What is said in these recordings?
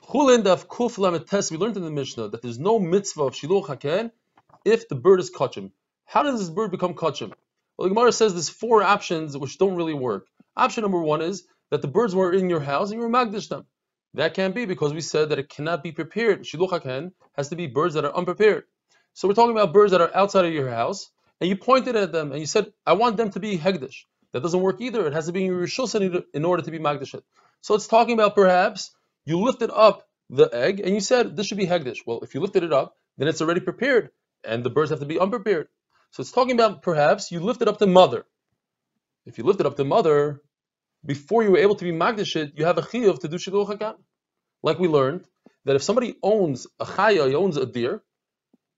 Chullin Daf Kuf Lamed Tes. We learned in the Mishnah that there's no mitzvah of shiluch haken if the bird is kachim. How does this bird become kachim? Well, the Gemara says there's four options which don't really work. Option number one is that the birds were in your house and you were magdish them. That can't be because we said that it cannot be prepared. Shiluch haken has to be birds that are unprepared. So we're talking about birds that are outside of your house, and you pointed at them and you said, I want them to be hegdish. That doesn't work either. It has to be in your rishus in order to be magdish. So it's talking about perhaps you lifted up the egg and you said this should be hegdish. Well, if you lifted it up, then it's already prepared, and the birds have to be unprepared. So it's talking about perhaps you lifted up the mother. If you lifted up the mother before you were able to be magdish it, you have a chiyuv to do shiluch haken. Like we learned that if somebody owns a chaya, he owns a deer,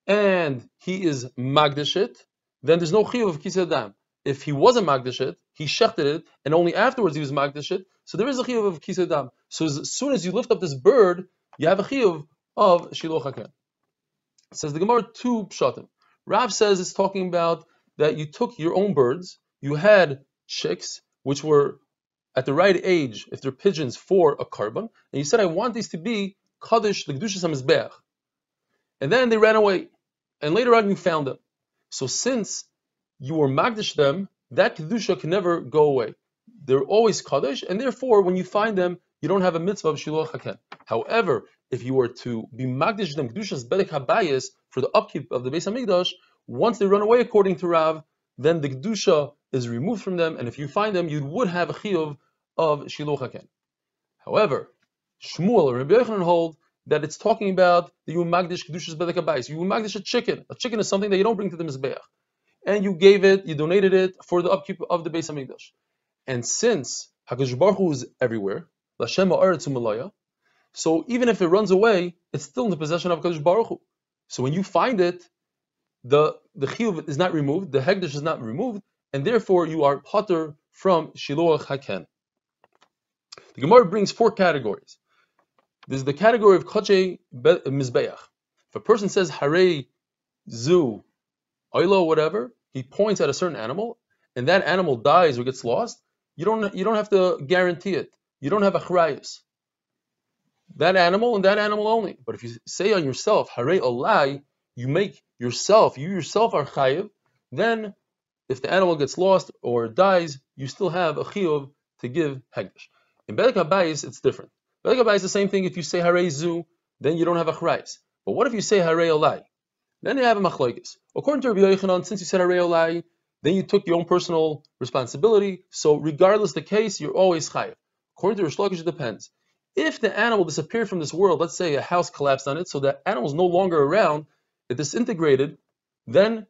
and he is magdish it, then there's no chiyuv of kisei dam. If he wasn't magdish it, he shechted it, and only afterwards he was magdish it, so there is a chiyuv of kisei dam. So as soon as you lift up this bird, you have a chiyuv of shiluch haken. It says the Gemara two pshatim. Rav says it's talking about that you took your own birds, you had chicks, which were at the right age, if they're pigeons, for a carbon, and you said, I want these to be kaddish, the kedushas hamizbeach. And then they ran away, and later on you found them. So since you were magdish them, that kedusha can never go away. They're always kaddish, and therefore when you find them, you don't have a mitzvah of shiluch haken. However, if you were to be magdish them kedushas bedek habayis for the upkeep of the Beis Hamikdash, once they run away according to Rav, then the kedusha is removed from them, and if you find them, you would have a chiyuv of shiluch haken. However, Shmuel or Rabbi Yochanan hold that it's talking about that you magdish kedushas bedek habayis. You magdish a chicken. A chicken is something that you don't bring to the mizbeach, and you gave it, you donated it for the upkeep of the Beis Hamikdash. And since Hakadosh Baruch Hu is everywhere, L'Hashem ha'aretz u'malaya, so even if it runs away, it's still in the possession of Hakadosh Baruch Hu. So when you find it, the chiyuv is not removed, the hegdish is not removed, and therefore you are pater from shiluch haken. The Gemara brings four categories. There's the category of kachei mizbeach. If a person says harei zu oilo whatever, he points at a certain animal, and that animal dies or gets lost, you don't have to guarantee it. You don't have a achrayus. That animal and that animal only. But if you say on yourself harei olai, you yourself are chayiv, then if the animal gets lost or dies, you still have a chiyuv to give hegdish. In bedek habayis, it's different. Bedek habayis is the same thing. If you say harei zu, then you don't have a achrayus. But what if you say harei olai? Then you have a machlokes. According to Rabbi Yochanan, since you said harei olai, then you took your own personal responsibility. So regardless the case, you're always chayiv. According to Rish Lakish, it depends. If the animal disappeared from this world, let's say a house collapsed on it, so that animal is no longer around, it disintegrated, then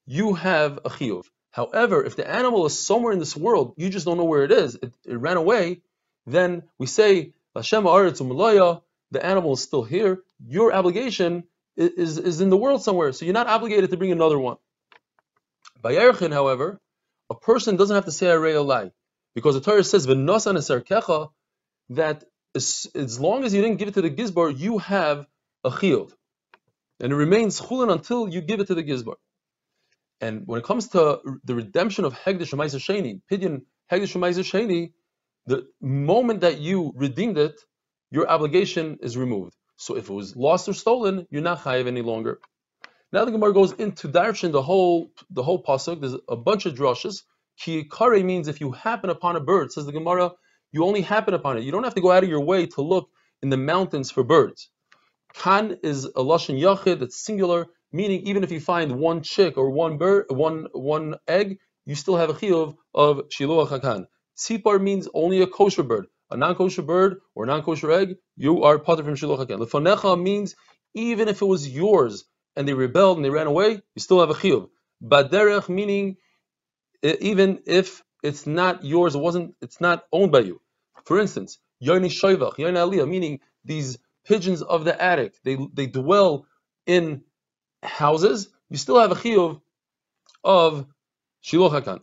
you have a chiyuv. However, if the animal is somewhere in this world, you just don't know where it is, it ran away, then we say, L'Hashem ha'aretz u'malaya, the animal is still here, your obligation is in the world somewhere, so you're not obligated to bring another one. By Yerchin, however, a person doesn't have to say harei olai, because the Torah says, V'nosan esarkecha, that as long as you didn't give it to the gizbar, you have a chiyuv. And it remains chulin until you give it to the gizbar. And when it comes to the redemption of hegdish u'maizer sheni, pidyon hegdish u'maizer sheni, the moment that you redeemed it, your obligation is removed. So if it was lost or stolen, you're not chayiv any longer. Now the Gemara goes into darshan the whole pasuk. There's a bunch of drushes. Ki kare means if you happen upon a bird. Says the Gemara, you only happen upon it. You don't have to go out of your way to look in the mountains for birds. Kan is a lashon yachid, it's singular, meaning even if you find one chick or one bird, one egg, you still have a chiyuv of shiluch haken. Tzipar means only a kosher bird. A non-kosher bird or non-kosher egg, you are pater from shiluch haken. Lefanecha means even if it was yours and they rebelled and they ran away, you still have a chiyuv. Baderech meaning even if it's not yours, it's not owned by you. For instance, Yoni Shoivach, Yoni Aliyah, meaning these pigeons of the attic, they dwell in houses, you still have a chiyuv of shiluch haken.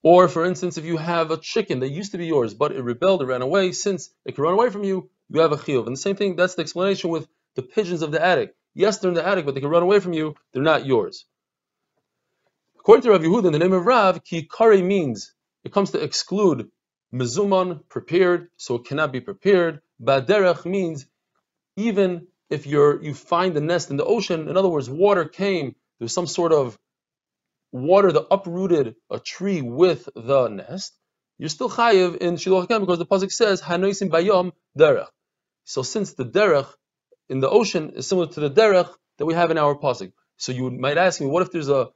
Or for instance, if you have a chicken that used to be yours, but it rebelled, it ran away, since it can run away from you, you have a chiyuv. And the same thing, that's the explanation with the pigeons of the attic. Yes, they're in the attic, but they can run away from you, they're not yours. According to Rav Yehuda, in the name of Rav, ki kare means, it comes to exclude mezuman, prepared, so it cannot be prepared. Baderech means even if you find the nest in the ocean, in other words, water came, there's some sort of water that uprooted a tree with the nest, you're still chayiv in shiluch haken because the pasuk says hanoisim bayom derech. So since the derech in the ocean is similar to the derech that we have in our pasuk, so you might ask me, what if there's a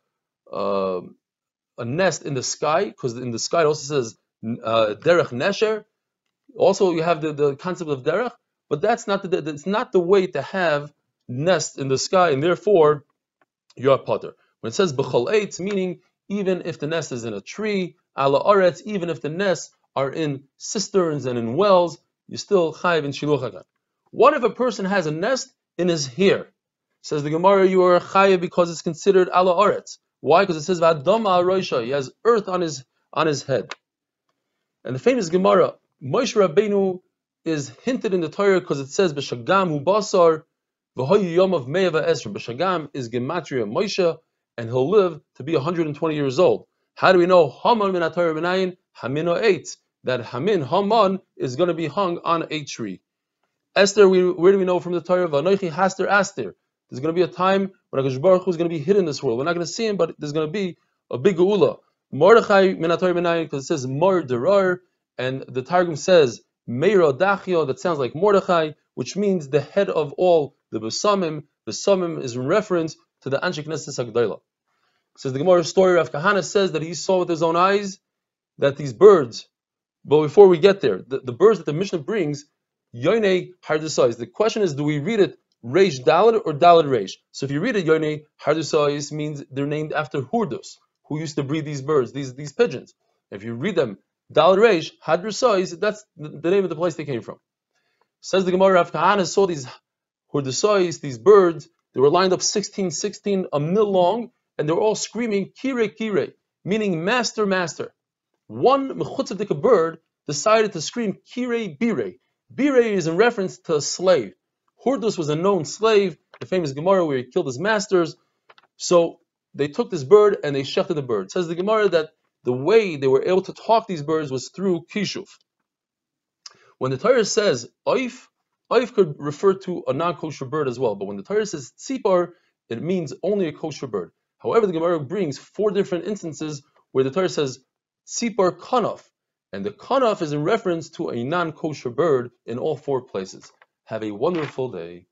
nest in the sky? Because in the sky it also says derech nesher. Also, you have the concept of derech, but it's not the way to have nest in the sky, and therefore you are potter. When it says b'chol eitz, meaning even if the nest is in a tree, ala aretz, even if the nests are in cisterns and in wells, you still chayiv in shiluch haken. What if a person has a nest in his hair? Says the Gemara, you are chayiv because it's considered ala aretz. Why? Because it says v'adama aroisha, he has earth on his head. And the famous Gemara, Moshe Rabbeinu is hinted in the Torah because it says b'shagam hu basar v'hoyu yom of me'eva esr. B'shagam is gematria Moshe, and he'll live to be 120 years old. How do we know Haman min HaTorah b'nayin Hamino eitz, that Haman is going to be hung on a tree? Esther, where do we know from the Torah? V'anoichi haster aster. There's going to be a time when HaKadosh Baruch Hu is going to be hidden in this world. We're not going to see him, but there's going to be a big geula. Mordechai min HaTorah b'nayin, because it says Mor Derar, and the Targum says Meira Dachio, that sounds like Mordechai, which means the head of all the Besamim. Besamim is in reference to the Anshe Knesset Hagdolah. Says the Gemara story, Rav Kahana says that he saw with his own eyes that these birds, but before we get there, the birds that the Mishnah brings, Yoinei Hardusais. The question is, do we read it Reish Dalad or Dalad Reish? So if you read it Yoinei Hardusais, means they're named after Hurdus, who used to breed these birds, these pigeons. If you read them Dalad Reish, Hardusais, that's the name of the place they came from. Says the Gemara, Rav Kahana saw these Hurdusais, these birds, they were lined up 16, a mil long, and they were all screaming, Kire, Kire, meaning master, master. One mechutzadik bird decided to scream Kire, Bire. Bire is in reference to a slave. Hurdus was a known slave, the famous Gemara where he killed his masters. So they took this bird and they shechted the bird. It says the Gemara that the way they were able to talk these birds was through kishuf. When the Torah says oif could refer to a non-kosher bird as well, but when the Torah says tzipar, it means only a kosher bird. However, the Gemara brings 4 different instances where the Torah says tzipar kanaf, and the kanaf is in reference to a non-kosher bird in all 4 places. Have a wonderful day.